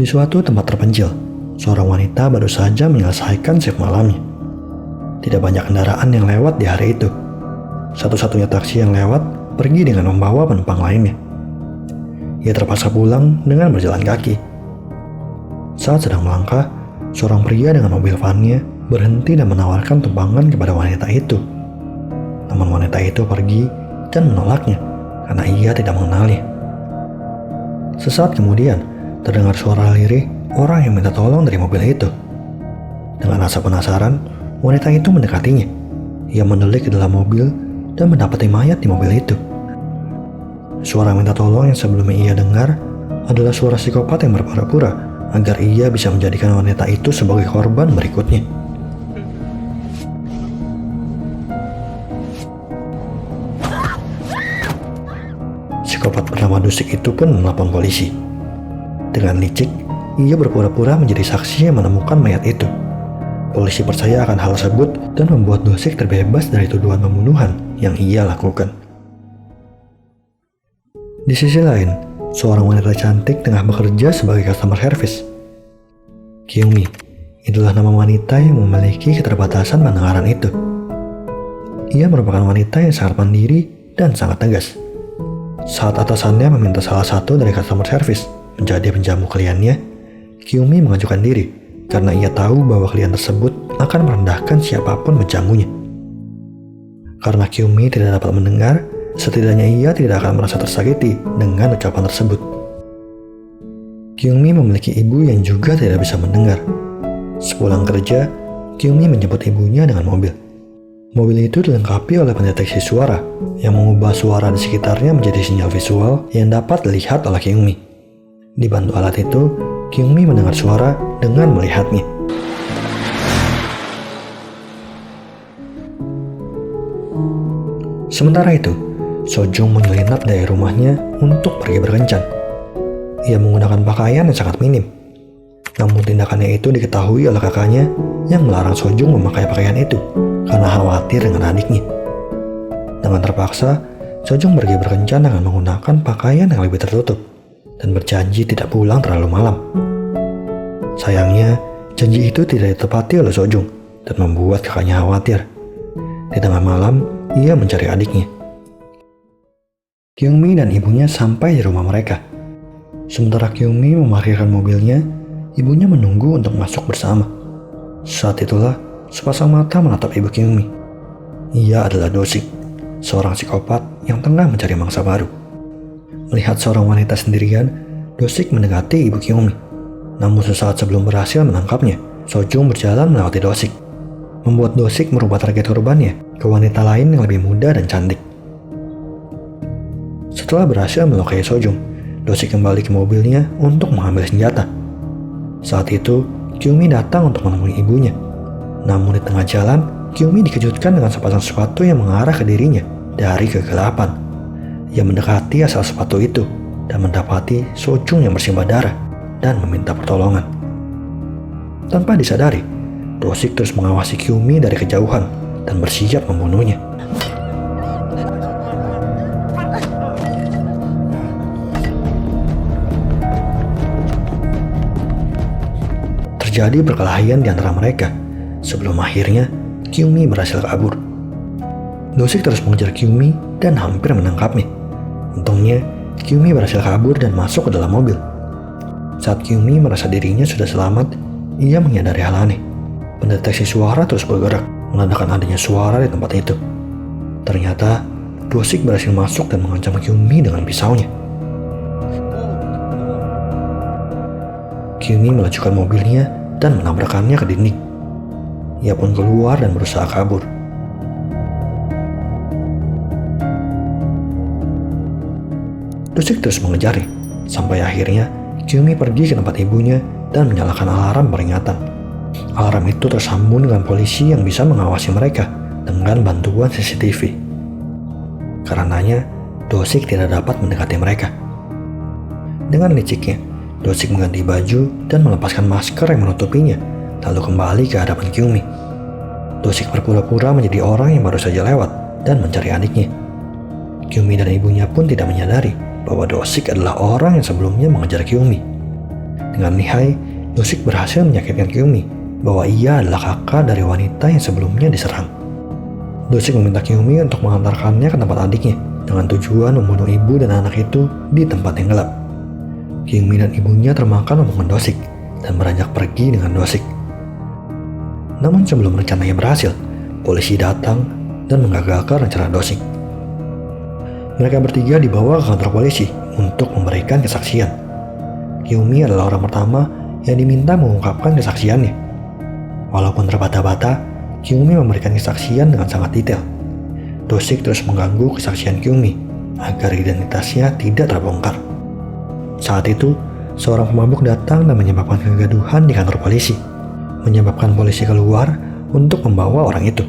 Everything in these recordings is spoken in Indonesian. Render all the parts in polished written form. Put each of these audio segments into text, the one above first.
Di suatu tempat terpencil, seorang wanita baru saja menyelesaikan shift malamnya. Tidak banyak kendaraan yang lewat di hari itu. Satu-satunya taksi yang lewat pergi dengan membawa penumpang lainnya. Ia terpaksa pulang dengan berjalan kaki. Saat sedang melangkah, seorang pria dengan mobil vannya berhenti dan menawarkan tumpangan kepada wanita itu. Namun wanita itu pergi dan menolaknya karena ia tidak mengenalnya. Sesaat kemudian, terdengar suara lirih orang yang minta tolong dari mobil itu. Dengan rasa penasaran, wanita itu mendekatinya. Ia mendelik ke dalam mobil dan mendapati mayat di mobil itu. Suara minta tolong yang sebelumnya ia dengar adalah suara psikopat yang berpura-pura agar ia bisa menjadikan wanita itu sebagai korban berikutnya. Psikopat bernama Dusik itu pun melapor polisi. Dengan licik, ia berpura-pura menjadi saksi yang menemukan mayat itu. Polisi percaya akan hal tersebut dan membuat Dusik terbebas dari tuduhan pembunuhan yang ia lakukan. Di sisi lain, seorang wanita cantik tengah bekerja sebagai customer service. Kyumi, itulah nama wanita yang memiliki keterbatasan pendengaran itu. Ia merupakan wanita yang sangat mandiri dan sangat tegas. Saat atasannya meminta salah satu dari customer service menjadi penjamu kliennya, Kyumi mengajukan diri karena ia tahu bahwa klien tersebut akan merendahkan siapapun penjamunya. Karena Kyumi tidak dapat mendengar, setidaknya ia tidak akan merasa tersakiti dengan ucapan tersebut. Kyumi memiliki ibu yang juga tidak bisa mendengar. Sepulang kerja, Kyumi menjemput ibunya dengan mobil. Mobil itu dilengkapi oleh pendeteksi suara yang mengubah suara di sekitarnya menjadi sinyal visual yang dapat dilihat oleh Kyumi. Dibantu alat itu, Kyumi mendengar suara dengan melihatnya. Sementara itu, Sojung menyelinap dari rumahnya untuk pergi berkencan. Ia menggunakan pakaian yang sangat minim. Namun tindakannya itu diketahui oleh kakaknya yang melarang Sojung memakai pakaian itu karena khawatir dengan adiknya. Dengan terpaksa, Sojung pergi berkencan dengan menggunakan pakaian yang lebih tertutup dan berjanji tidak pulang terlalu malam. Sayangnya, janji itu tidak ditepati oleh Sojung dan membuat kakaknya khawatir. Di tengah malam, ia mencari adiknya. Kyungmi dan ibunya sampai di rumah mereka. Sementara Kyungmi memarkirkan mobilnya, ibunya menunggu untuk masuk bersama. Saat itulah, sepasang mata menatap ibu Kyungmi. Ia adalah Dosik, seorang psikopat yang tengah mencari mangsa baru. Melihat seorang wanita sendirian, Dosik mendekati ibu Kyungmi. Namun sesaat sebelum berhasil menangkapnya, Sojung berjalan melewati Dosik, membuat Dosik merubah target korbannya ke wanita lain yang lebih muda dan cantik. Setelah berhasil melukai Sojung, Dosik kembali ke mobilnya untuk mengambil senjata. Saat itu, Kyungmi datang untuk menemui ibunya. Namun di tengah jalan, Kyungmi dikejutkan dengan sepasang sepatu yang mengarah ke dirinya dari kegelapan. Ia mendekati asal sepatu itu dan mendapati Sojung yang bersimbah darah dan meminta pertolongan. Tanpa disadari, Dosik terus mengawasi Kyungmi dari kejauhan dan bersiap membunuhnya. Terjadi perkelahian di antara mereka sebelum akhirnya Kyungmi berhasil kabur. Dosik terus mengejar Kyungmi dan hampir menangkapnya. Untungnya, Kyungmi berhasil kabur dan masuk ke dalam mobil. Saat Kyungmi merasa dirinya sudah selamat, ia menyadari hal aneh. Pendeteksi suara terus bergerak, menandakan adanya suara di tempat itu. Ternyata, Dosik berhasil masuk dan mengancam Kyungmi dengan pisaunya. Kyungmi melajukan mobilnya dan menabrakkannya ke dinding. Ia pun keluar dan berusaha kabur. Dosik terus mengejarnya, sampai akhirnya Kyungmi pergi ke tempat ibunya dan menyalakan alarm peringatan. Alarm itu tersambung dengan polisi yang bisa mengawasi mereka dengan bantuan CCTV. Karenanya, Dosik tidak dapat mendekati mereka. Dengan liciknya, Dosik mengganti baju dan melepaskan masker yang menutupinya, lalu kembali ke hadapan Kyungmi. Dosik berpura-pura menjadi orang yang baru saja lewat dan mencari adiknya. Kyungmi dan ibunya pun tidak menyadari bahwa Dosik adalah orang yang sebelumnya mengejar Kyungmi. Dengan lihai, Dosik berhasil meyakinkan Kyumi bahwa ia adalah kakak dari wanita yang sebelumnya diserang. Dosik meminta Kyumi untuk mengantarkannya ke tempat adiknya dengan tujuan membunuh ibu dan anak itu di tempat yang gelap. Kyumi dan ibunya termakan omongan Dosik dan beranjak pergi dengan Dosik. Namun sebelum rencananya berhasil, polisi datang dan menggagalkan rencana Dosik. Mereka bertiga dibawa ke kantor polisi untuk memberikan kesaksian. Kyumi adalah orang pertama yang diminta mengungkapkan kesaksiannya. Walaupun terbata-bata, Kyumi memberikan kesaksian dengan sangat detail. Dosik terus mengganggu kesaksian Kyumi agar identitasnya tidak terbongkar. Saat itu, seorang pemabuk datang dan menyebabkan kegaduhan di kantor polisi, menyebabkan polisi keluar untuk membawa orang itu.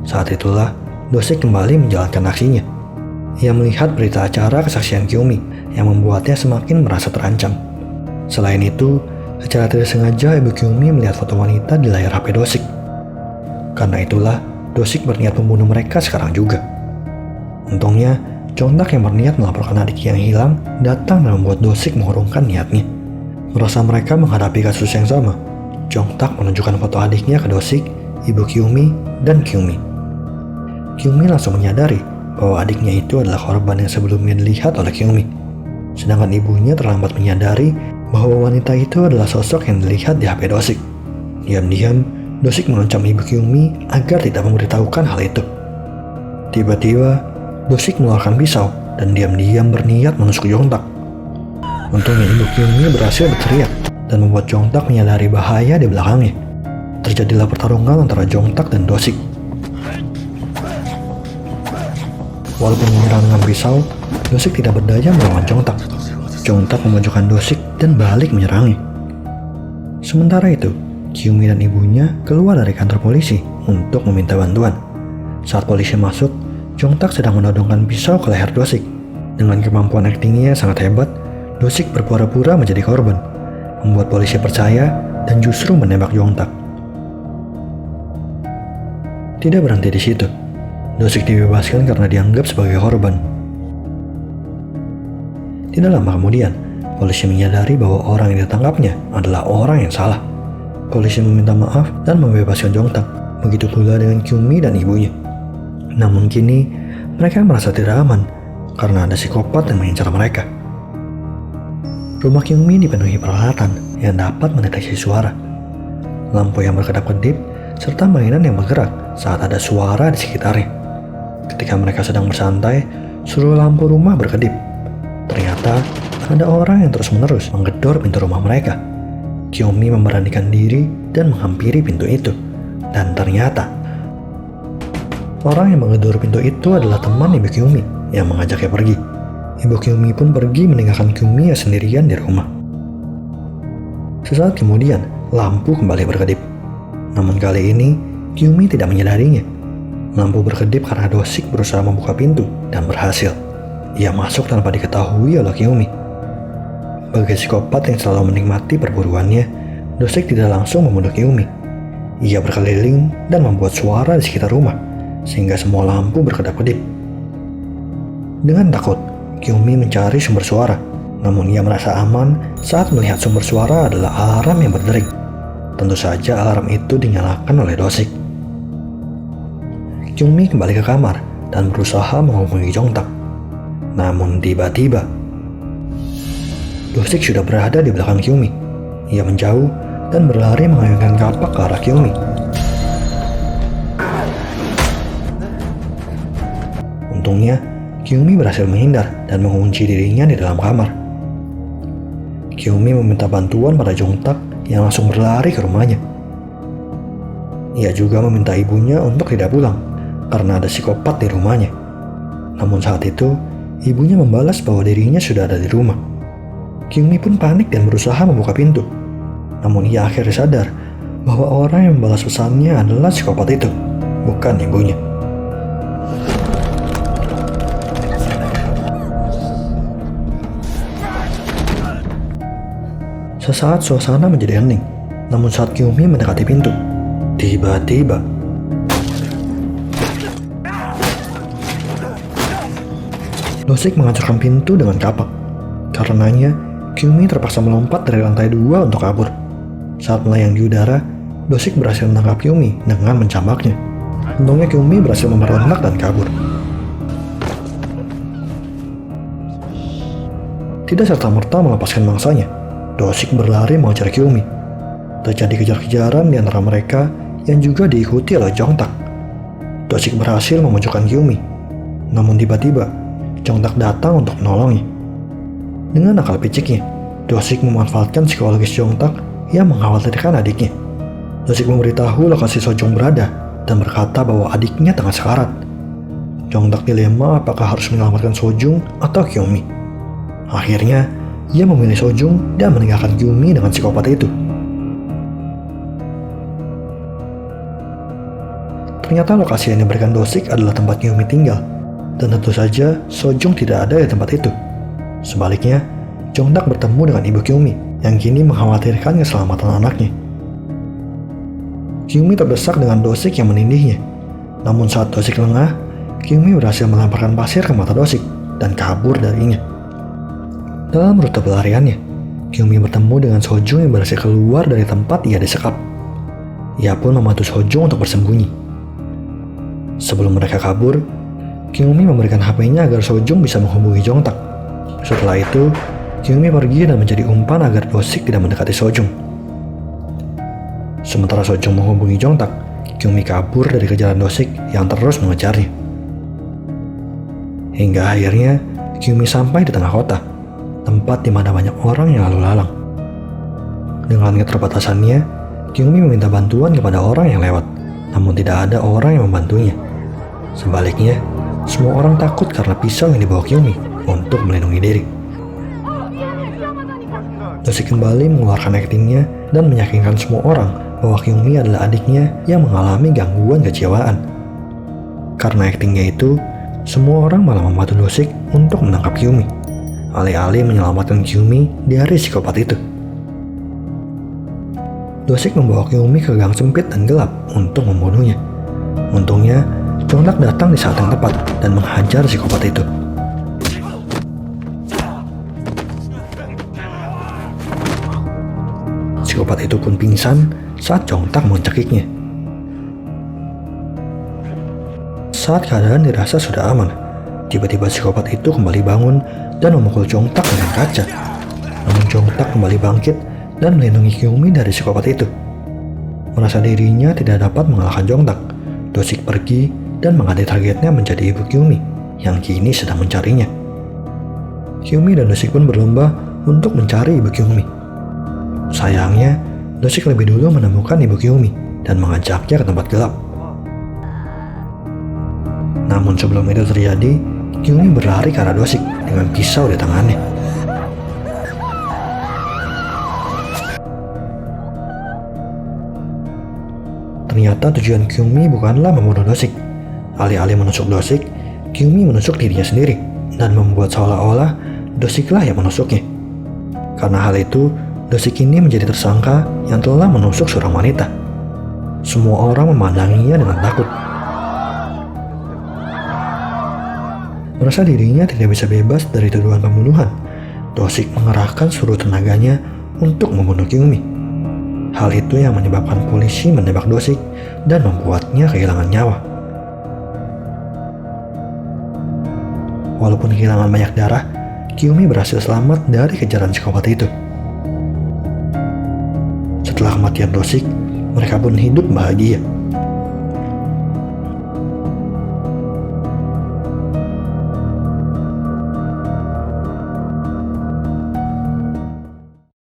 Saat itulah Dosik kembali menjalankan aksinya. Ia melihat berita acara kesaksian Kyumi yang membuatnya semakin merasa terancam. Selain itu, secara tidak sengaja ibu Kyumi melihat foto wanita di layar HP Dosik. Karena itulah Dosik berniat membunuh mereka sekarang juga. Untungnya, Jongtak yang berniat melaporkan adik yang hilang datang dan membuat Dosik mengurungkan niatnya. Merasa mereka menghadapi kasus yang sama, Jongtak menunjukkan foto adiknya ke Dosik, ibu Kyumi, dan Kyumi. Kyumi langsung menyadari bahwa adiknya itu adalah korban yang sebelumnya dilihat oleh Kyumi. Sedangkan ibunya terlambat menyadari bahwa wanita itu adalah sosok yang dilihat di HP Dosik. Diam-diam, Dosik mengancam ibu Kyumi agar tidak memberitahukan hal itu. Tiba-tiba, Dosik mengeluarkan pisau dan diam-diam berniat menusuk Jongtak. Untungnya ibu Kyumi berhasil berteriak dan membuat Jongtak menyadari bahaya di belakangnya. Terjadilah pertarungan antara Jongtak dan Dosik. Walaupun menyerang dengan pisau, Dosik tidak berdaya melawan Jongtak. Jongtak memajukan Dosik dan balik menyerangnya. Sementara itu, Kyumi dan ibunya keluar dari kantor polisi untuk meminta bantuan. Saat polisi masuk, Jongtak sedang menodongkan pisau ke leher Dosik. Dengan kemampuan aktingnya yang sangat hebat, Dosik berpura-pura menjadi korban, membuat polisi percaya dan justru menembak Jongtak. Tidak berhenti di situ. Dosik dibebaskan karena dianggap sebagai korban. Tidak lama kemudian, polisi menyadari bahwa orang yang ditangkapnya adalah orang yang salah. Polisi meminta maaf dan membebaskan Jongtak, begitu pula dengan Kyumi dan ibunya. Namun kini, mereka merasa tidak aman karena ada psikopat yang mengincar mereka. Rumah Kyumi dipenuhi peralatan yang dapat mendeteksi suara. Lampu yang berkedap-kedip, serta mainan yang bergerak saat ada suara di sekitarnya. Ketika mereka sedang bersantai, seluruh lampu rumah berkedip. Ternyata ada orang yang terus-menerus menggedor pintu rumah mereka. Kyumi memberanikan diri dan menghampiri pintu itu. Dan ternyata, orang yang menggedor pintu itu adalah teman ibu Kyumi yang mengajaknya pergi. Ibu Kyumi pun pergi meninggalkan Kyumi yang sendirian di rumah. Sesaat kemudian, lampu kembali berkedip. Namun kali ini, Kyumi tidak menyadarinya. Lampu berkedip karena Dosik berusaha membuka pintu dan berhasil. Ia masuk tanpa diketahui oleh Kyumi. Sebagai psikopat yang selalu menikmati perburuannya, Dosik tidak langsung membunuh Kyumi. Ia berkeliling dan membuat suara di sekitar rumah, sehingga semua lampu berkedap-kedip. Dengan takut, Kyumi mencari sumber suara, namun ia merasa aman saat melihat sumber suara adalah alarm yang berdering. Tentu saja alarm itu dinyalakan oleh Dosik. Kyumi kembali ke kamar dan berusaha menghubungi Jongtak. Namun tiba-tiba, Dosik sudah berada di belakang Kyumi. Ia menjauh dan berlari mengayunkan kapak ke arah Kyumi. Untungnya, Kyumi berhasil menghindar dan mengunci dirinya di dalam kamar. Kyumi meminta bantuan pada Jongtak yang langsung berlari ke rumahnya. Ia juga meminta ibunya untuk tidak pulang karena ada psikopat di rumahnya. Namun saat itu, ibunya membalas bahwa dirinya sudah ada di rumah. Kyumi pun panik dan berusaha membuka pintu. Namun ia akhirnya sadar bahwa orang yang membalas pesannya adalah psikopat itu, bukan ibunya. Sesaat suasana menjadi hening. Namun saat Kyumi mendekati pintu, tiba-tiba Dosik menghancurkan pintu dengan kapak. Karenanya, Kyumi terpaksa melompat dari lantai 2 untuk kabur. Saat melayang di udara, Dosik berhasil menangkap Kyumi dengan mencambaknya. Untungnya Kyumi berhasil memberontak dan kabur. Tidak serta-merta melepaskan mangsanya, Dosik berlari mengejar Kyumi. Terjadi kejar-kejaran di antara mereka yang juga diikuti oleh Jongtak. Dosik berhasil memojokkan Kyumi. Namun tiba-tiba, Jongtak datang untuk menolongnya. Dengan akal piciknya, Dosik memanfaatkan psikologis Jongtak yang mengkhawatirkan adiknya. Dosik memberitahu lokasi Sojong berada dan berkata bahwa adiknya tengah sekarat. Jongtak dilema apakah harus menyelamatkan Sojong atau Kyumi. Akhirnya, ia memilih Sojong dan meninggalkan Kyumi dengan psikopat itu. Ternyata lokasi yang diberikan Dosik adalah tempat Kyumi tinggal, dan tentu saja Sojong tidak ada di tempat itu. Sebaliknya, Jongtak bertemu dengan ibu Kyumi yang kini mengkhawatirkan keselamatan anaknya. Kyumi terdesak dengan Dosik yang menindihnya. Namun saat Dosik lengah, Kyumi berhasil melemparkan pasir ke mata Dosik dan kabur darinya. Dalam rute pelariannya, Kyumi bertemu dengan Sojong yang berhasil keluar dari tempat ia disekap. Ia pun membantu Sojong untuk bersembunyi. Sebelum mereka kabur, Kyumi memberikan HP-nya agar Sojong bisa menghubungi Jongtak. Setelah itu, Kyumi pergi dan menjadi umpan agar Dosik tidak mendekati Sojong. Sementara Sojong menghubungi Jongtak, Kyumi kabur dari kejaran Dosik yang terus mengejarnya. Hingga akhirnya, Kyumi sampai di tengah kota, tempat di mana banyak orang yang lalu lalang. Dengan keterbatasannya, Kyumi meminta bantuan kepada orang yang lewat, namun tidak ada orang yang membantunya. Sebaliknya, semua orang takut karena pisau yang dibawa Kyumi untuk melindungi diri. Dosik kembali mengeluarkan aktingnya dan meyakinkan semua orang bahwa Kyumi adalah adiknya yang mengalami gangguan kejiwaan. Karena aktingnya itu, semua orang malah membantu Dosik untuk menangkap Kyumi, alih-alih menyelamatkan Kyumi dari psikopat itu. Dosik membawa Kyumi ke gang sempit dan gelap untuk membunuhnya. Untungnya, Jongtak datang di saat yang tepat dan menghajar psikopat itu. Psikopat itu pun pingsan saat Jongtak mencekiknya. Saat keadaan dirasa sudah aman, tiba-tiba psikopat itu kembali bangun dan memukul Jongtak dengan kaca. Namun Jongtak kembali bangkit dan melindungi Kyumi dari psikopat itu. Merasa dirinya tidak dapat mengalahkan Jongtak, Dosik pergi dan mengganti targetnya menjadi ibu Kyumi yang kini sedang mencarinya. Kyumi dan Dosik pun berlomba untuk mencari ibu Kyumi. Sayangnya, Dosik lebih dulu menemukan ibu Kyumi dan mengajaknya ke tempat gelap. Namun sebelum itu terjadi, Kyumi berlari ke arah Dosik dengan pisau di tangannya. Ternyata tujuan Kyumi bukanlah membunuh Dosik. Alih-alih menusuk Dosik, Kyumi menusuk dirinya sendiri dan membuat seolah-olah Dosiklah yang menusuknya. Karena hal itu, Dosik ini menjadi tersangka yang telah menusuk seorang wanita. Semua orang memandanginya dengan takut. Merasa dirinya tidak bisa bebas dari tuduhan pembunuhan, Dosik mengerahkan seluruh tenaganya untuk membunuh Kyumi. Hal itu yang menyebabkan polisi menembak Dosik dan membuatnya kehilangan nyawa. Walaupun kehilangan banyak darah, Kyumi berhasil selamat dari kejaran psikopat itu. Setelah kematian Dosik, mereka pun hidup bahagia.